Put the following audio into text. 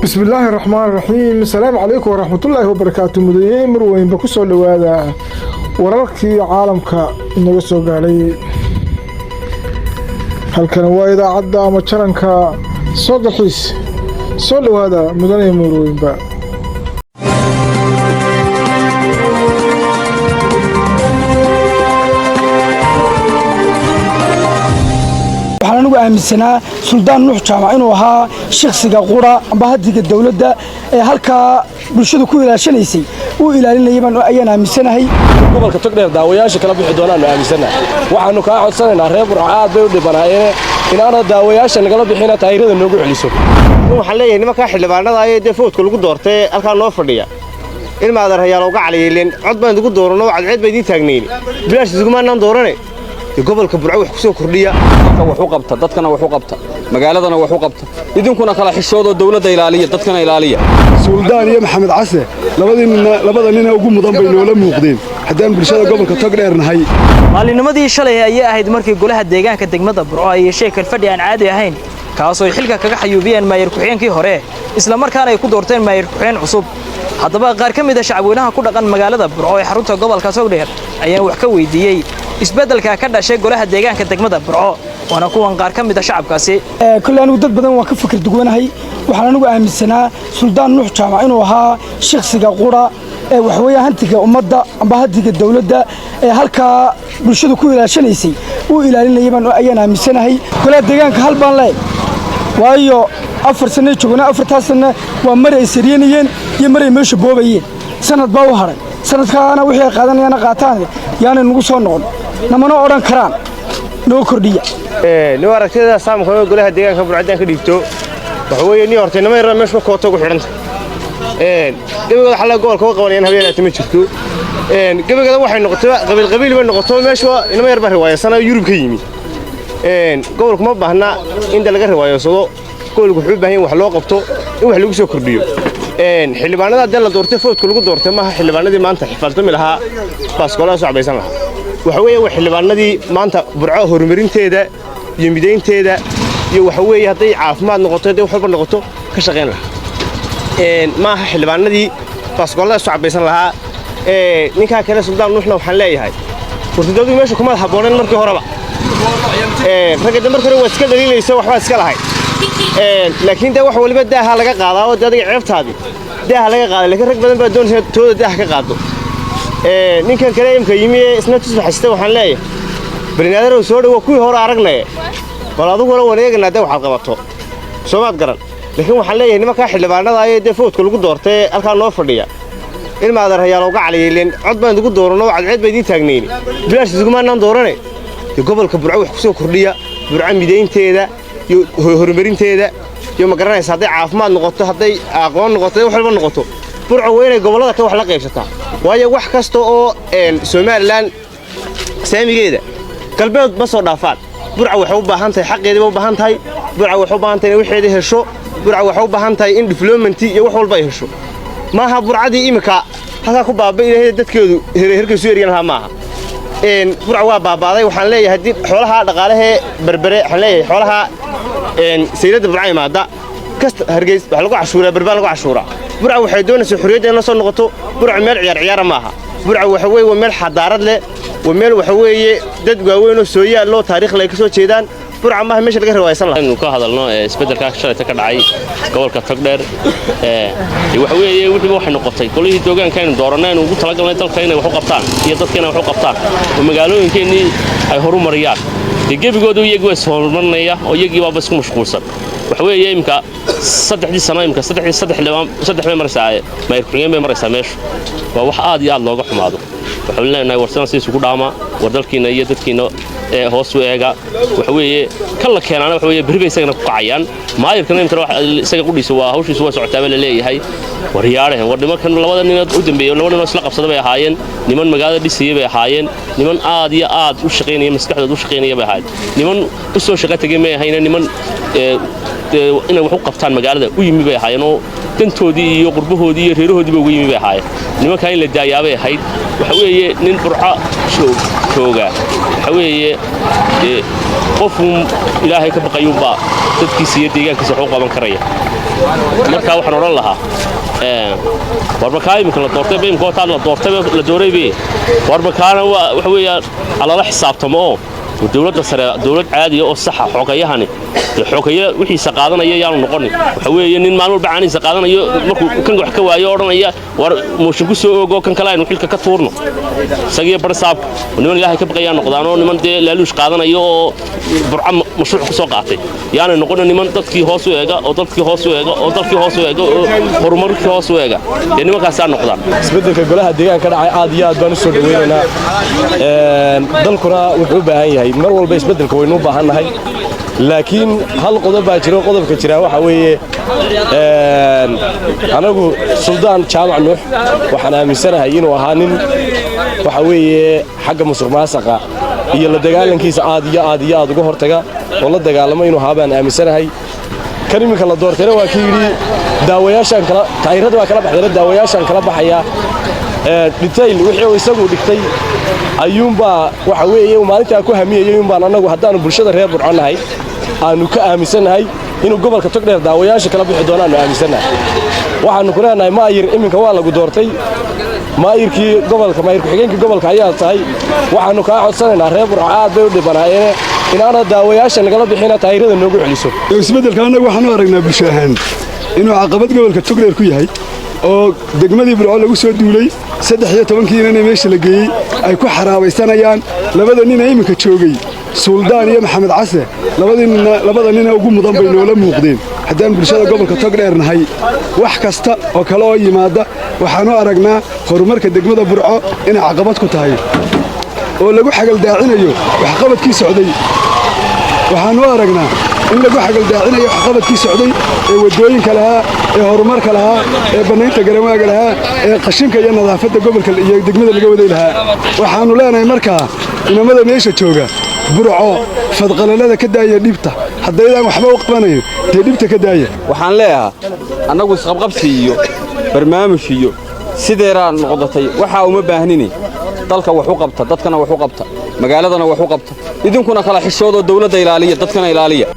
بسم الله الرحمن الرحيم. السلام عليكم ورحمة الله وبركاته. مدينين مروين بكسو لوادا ورarkii caalamka inaga soo gaaray halkan waa idaacada ama jaranka soo dalxiis soo dhawaada mudane murooyinba waxaan ugu aaminsanaa Suldaan Nuux Jaamac inuu ahaa shakhsiga qura amba hadiga dawladda ee halka bulshadu ku ilaashanaysay uu ilaalinayay baan ayaan aaminsanahay gobolka Togdheer daawayaasha kala bixi doonaan aaminsanahay waxaanu ka codsanaynaa reer Burco aad bay u dhibanaayeen in aan daawayaasha nagala bixina taayirada noogu celiso waxaan leeyahay nimanka xildhibaanada ay deefoodka lagu doortay halka noo fadhiya in ma adeerayaal uga caliyeelin cod baan ugu doorano cadceed bay idin taagnayn bilaash isgumaanaan dooranay gobolka Burco wax ku soo kordhiya wax u qabta dadkana wax u qabta magaaladana wax u qabta idinkuna kala xishoodo dawladda ilaaliya dadkana ilaaliya Suldaan iyo Maxamed Case labada nin ugu mudan bay noola muuqdeen hadaan bulshada gobolka Togdheer nahay maalinimadii shalay ayay ahayd markii golaha deegaanka degmada Burco ay yeesheen kalfadhi aan caadi ahayn kaas oo xilka kaga xayuubiyeen maayir ku-xigeenkii hore isla markaana ay ku doorteen maayir ku-xigeen cusub haddaba qaar ka mid ah shacabweynaha ku dhaqan magaalada Burco ee xarunta gobolka Togdheer ayaa wax ka weydiiyay isbeddelka ka dhashay golaha deegaanka degmada Burco wana kuwan qaar ka mid ah shacabkaasi kullaanu dad badan waa ka fikir duwanahay waxaan ugu aaminsanaa Suldaan Nuux Jaamac inuu ahaa shakhsiga qura ee wax weeye hantiga ummadda amba hadiga dawladda ee halka bulshadu ku ilaashanaysay uu ilaalinayay baan ayaan aaminsanahay golaha deegaanka hal baan leeyahay waayo 4 sano joogna 4 sano waa maray sariyanayeen iyo maray meesha boobayeen sanad baa u haray sanadkaana wixii qaadanayana qaataan yaana nagu soo noqon namana oran karaan noo kordhiya noo aragtida saamka golaha deegaanka Burcadaan ka dhigto waxa weeye ni hortay nama yar meesha kooto ugu xiranta gabiga xalay gobolka oo qabanayaan habeenada ma jirto gabiga waxay noqotay qabiil bay noqoto meesha inama yar baa riwaayasana Yurub ka yimi gobolku ma baahna in laga riwaayasado gobolku wuxuu baahan wax loo qabto in wax lagu soo kordhiyo xildhibaanada hadda la doortay foodka lagu doortay ma xildhibaanadii maanta xifaaltami lahaa baaskoolaha soo cabaysan lahaa waxa weeye wax xildhibaanadii maanta Burco horumarinteeda iyo mideynteeda iyo waxa weeye haday caafimaad noqoto haday wax walba noqoto ka shaqeyn lahaa ma aha xildhibaanadii baaskoolaha soo cabaysan lahaa ninka kale Suldaan Nuuxna waxaan leeyahay fursadoodu meesha kuma habooneen markii horeba ragga markii hore waa iska dhaliilaysa waxba iska lahayd laakiin wax waliba daaha laga qaadaa oo adiga ceebtaadi daaha laga qaaday laakiin rag badan baa doonaysa tooda daaha ka qaado ninkan kale imka yimi isna tusbaxista waxaan leeyahay barnaamijyada soo dhaw kuwii hore aragnay wal adigu wala wareegnaa wax qabato Soomaad garan laakiin waxaan leeyahay nimanka xildhibaanada ay deefoodka lagu doortay halka noo fadhiya in ma adeerayaal uga caliyeelin cod baan ugu doorano cadceed bay idin taagnayn bilaash isgumaanaan dooranay gobolka Burco wax ku soo kordhiya Burco mideynteeda iyo horumarinteeda iyo ma garanaysa haday caafimaad noqoto haday aqoon noqoto wax walba noqoto Burco weynay gobolada ka wax la qaybsataa waayo wax kasta oo Soomaaliland saamigeeda galbeed ma soo dhaafaan Burco waxay u baahan tahay xaqeeda u baahan tahay Burco waxay u baahan tahay wixeeda hesho Burco waxay u baahan tahay in development iyo wax walba ay hesho maaha Burcadii imika halka ku baabay dadkeedu heerka soo yariyaan maaha Burco waa baabaaday waxaan leeyahay dib xoolaha dhaqaalaha berbere waxaan leeyahay xoolaha saylada Burco imaada kasta hargeys wax lagu cashuuraa berbaan lagu cashuuraa Burco waxay doonaysaa xuriyadda inay soo noqoto Burco meel ciyaar maaha Burco waxa weeye meel xadaarad leh waa meel waxa weeye dad waaweyn oo soo yaalo taariikh leh ka soo jeedaan Burco ma meesha laga riwaaysan lahaa inuu ka hadalno isbeddelka shalay ka dhacay gobolka Togdheer waxa weeye wixii waxay noqotay golihii deegaanka inuu dooranayno ugu talagalnay dalka inay wax u qabtaan iyo dadkeena wax u qabtaan oo magaalooyinkeennii ay horumariyaan gebigoodu iyagu way horumarnaya oo iyagii baa isku mashquulsan waxa weeye imka saddexdii sano imka saddex bay maraysaa maayir ku-xigeen bay maraysaa meesha waa wax aad iyo aad looga xumaado waxaan leenahay warsan si isugu dhaama war dalkiina iyo dadkiina hoos u eega waxa weeye kan la keenana waxa weeye bari bay isagana ku kacayaan maayirkana imka isaga qudhiisa waa hawshiisu waa socotaa la leeyahay waryaare war nimankan labada nin u dambeeyay laba nin oo isla qabsaday bay ahaayeen niman magaalada dhisay bay ahaayeen niman aad iyo aad u shaqeynaya maskaxdooda u shaqeynaya bay ahaayeen niman u soo shaqo tagay ma ahayn niman inay wax u qabtaan magaalada u yimi bay ahaayeen oo dantoodii iyo qurbahoodii iyo reerahoodii bay ugu yimi bay ahaayeen nimanka in la daayaabay ahayd waxa weeye nin burco jooga waxa weeye qofun ilaahay ka baqayuunbaa dadkiisa iyo deegaankiisa wax u qaban karaya markaa waxaan odhan lahaa warmarkaa iminka la doortay imika wataan la doortay la dooraybe warmarkaana waxa weeyaan alala xisaabtamo oo dawladda sare dawlad caadiya oo saxa xogayahani xogaye wixiisa qaadanaya yaanu noqonin waxa weeye nin maalmo bacaaniisa qaadanayo markuu kan wax ka waayo odhanaya war mooshin ku soo ogo kan kale aynu xilka ka tuurno isagiyo barsaab niman ilaahay ka baqayaan noqdaan oo niman dee laaluush qaadanayo oo burca mashruuc ku soo qaatay yaana noqon niman dadkii hoos u eega oo dadkii hoos u eega oo dalkii hoos u eega oo horumarkii hoos u eega ee nimankaas aan noqdaan isbedelka golaha deegaanka dhacay aad iyo aad baan u soo dhaweynaynaa dalkuna wuxuu u baahan yahay mar walba isbedelka waynu u baahannahay laakiin hal qodob baa jiro qodobka jira waxa weeye anagu suldaan jaamac nuux waxaan aaminsanahay inuu ahaa nin waxa weeye xagga musuqmaasuqa iyo la dagaalankiisa aad iyo aad uga hortaga oo la dagaalamo inuu ahaa baan aaminsanahay kan iminka la doortayna waa kii yidhi daawayaashaan kala taayirada waa kala baxdayna daawayaashaan kala baxaya detail wixii uu isagu dhigtay ayuunbaa waxa weeye maalintaa ku hamiyayay uunbaan annagu haddaanu bulshada reer burco nahay aanu ka aaminsannahay inuu gobolka togdheer daawayaasha kala bixi doonaanu aaminsannahay waxaannu ku leenahay maayir iminka waa lagu doortay maayirkii gobolka maayir ku-xigeenkii gobolka ayaa tahay waxaannu kaa codsanaynaa reer burco aad bay u dhibanaayeen inaana daawayaasha nagala bixina taayirada noogu celiso isbeddelka annagu waxaan u aragnaa bulsho ahaan inuu caqabad gobolka togdheer ku yahay oo degmadii burco lagu soo duulay 13 inay meesha la geeyey ay ku xaraabaysanayaan labada nin ee iminka joogay suldaan iyo maxamed case labada nin ugu mudan bay noola muuqdeen haddaan bulshada gobolka togdheer nahay wax kasta oo kale oo yimaada waxaanu aragnaa horumarka degmada burco inay caqabad ku tahay oo lagu xagaldaacinayo waxqabadkii socday waxaanu aragnaa in lagu xagaldaacinayo waxqabadkii socday ee wadooyinka lahaa ee horumarka lahaa ee bannaynta garawaaga lahaa ee qashinka iyo nadaafadda gobolka iyo degmada laga waday lahaa waxaanu leenahay markaa inamada meesha jooga burco fadqalalada ka daaya dhibta haddaydaan waxba u qabanayn dee dhibta ka daaya waxaan leeyahaa annagu isqabqabsi iyo barnaamij iyo sideeraa noqdatay waxaa uma baahnini dalka wax u qabta dadkana wax u qabta magaaladana wax u qabta idinkuna kala xishoodoo dawladda ilaaliya dadkana ilaaliya